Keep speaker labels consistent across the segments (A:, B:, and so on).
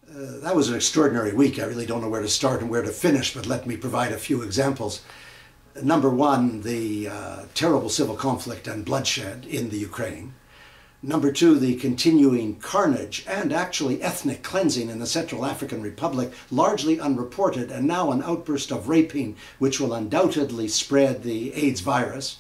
A: That was an extraordinary week. I really don't know where to start and where to finish, but let me provide a few examples. Number one, the terrible civil conflict and bloodshed in the Ukraine. Number two, the continuing carnage and actually ethnic cleansing in the Central African Republic, largely unreported, and now an outburst of raping which will undoubtedly spread the AIDS virus.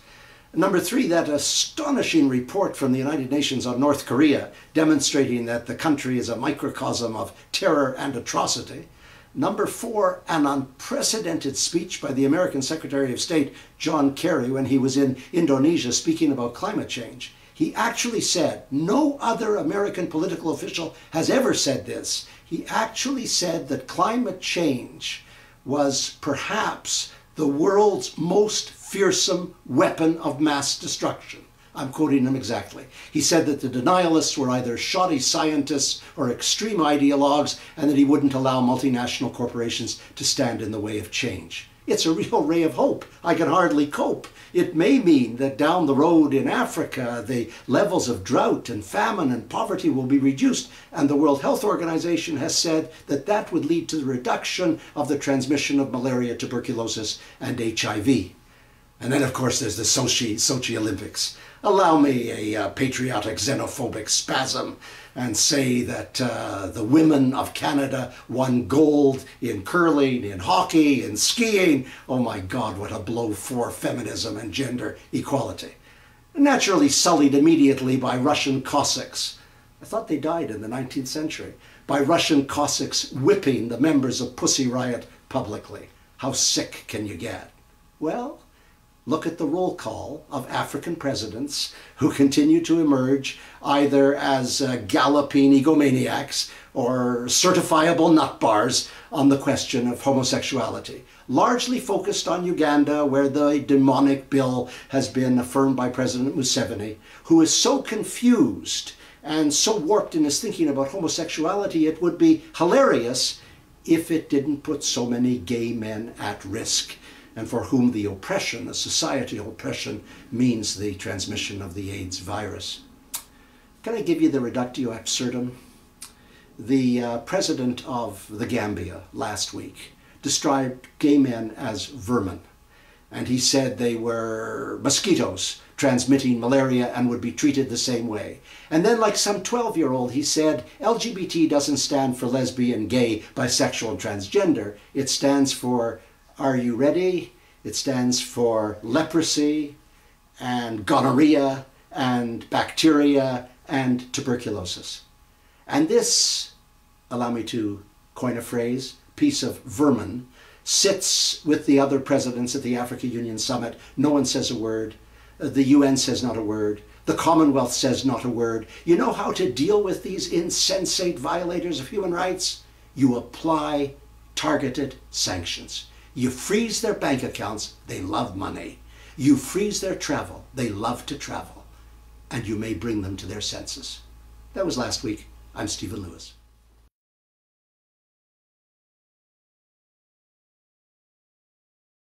A: Number three, that astonishing report from the United Nations on North Korea demonstrating that the country is a microcosm of terror and atrocity. Number four, an unprecedented speech by the American Secretary of State, John Kerry, when he was in Indonesia speaking about climate change. He actually said, no other American political official has ever said this. He actually said that climate change was perhaps the world's most fearsome weapon of mass destruction. I'm quoting him exactly. He said that the denialists were either shoddy scientists or extreme ideologues, and that he wouldn't allow multinational corporations to stand in the way of change. It's a real ray of hope. I can hardly cope. It may mean that down the road in Africa, the levels of drought and famine and poverty will be reduced, and the World Health Organization has said that that would lead to the reduction of the transmission of malaria, tuberculosis, and HIV. And then, of course, there's the Sochi Olympics. Allow me a patriotic xenophobic spasm and say that the women of Canada won gold in curling, in hockey, in skiing. Oh my God, what a blow for feminism and gender equality. Naturally sullied immediately by Russian Cossacks. I thought they died in the 19th century. By Russian Cossacks whipping the members of Pussy Riot publicly. How sick can you get? Well, look at the roll call of African presidents who continue to emerge either as galloping egomaniacs or certifiable nut bars on the question of homosexuality. Largely focused on Uganda, where the demonic bill has been affirmed by President Museveni, who is so confused and so warped in his thinking about homosexuality, it would be hilarious if it didn't put so many gay men at risk, and for whom the oppression, the societal oppression, means the transmission of the AIDS virus. Can I give you the reductio absurdum? The president of the Gambia last week described gay men as vermin, and he said they were mosquitoes transmitting malaria and would be treated the same way. And then, like some 12-year-old, he said LGBT doesn't stand for lesbian, gay, bisexual, and transgender. It stands for, are you ready? It stands for leprosy and gonorrhea and bacteria and tuberculosis. And this, allow me to coin a phrase, piece of vermin, sits with the other presidents at the African Union Summit. No one says a word. The UN says not a word. The Commonwealth says not a word. You know how to deal with these insensate violators of human rights? You apply targeted sanctions. You freeze their bank accounts, they love money. You freeze their travel, they love to travel. And you may bring them to their senses. That was last week. I'm Stephen Lewis.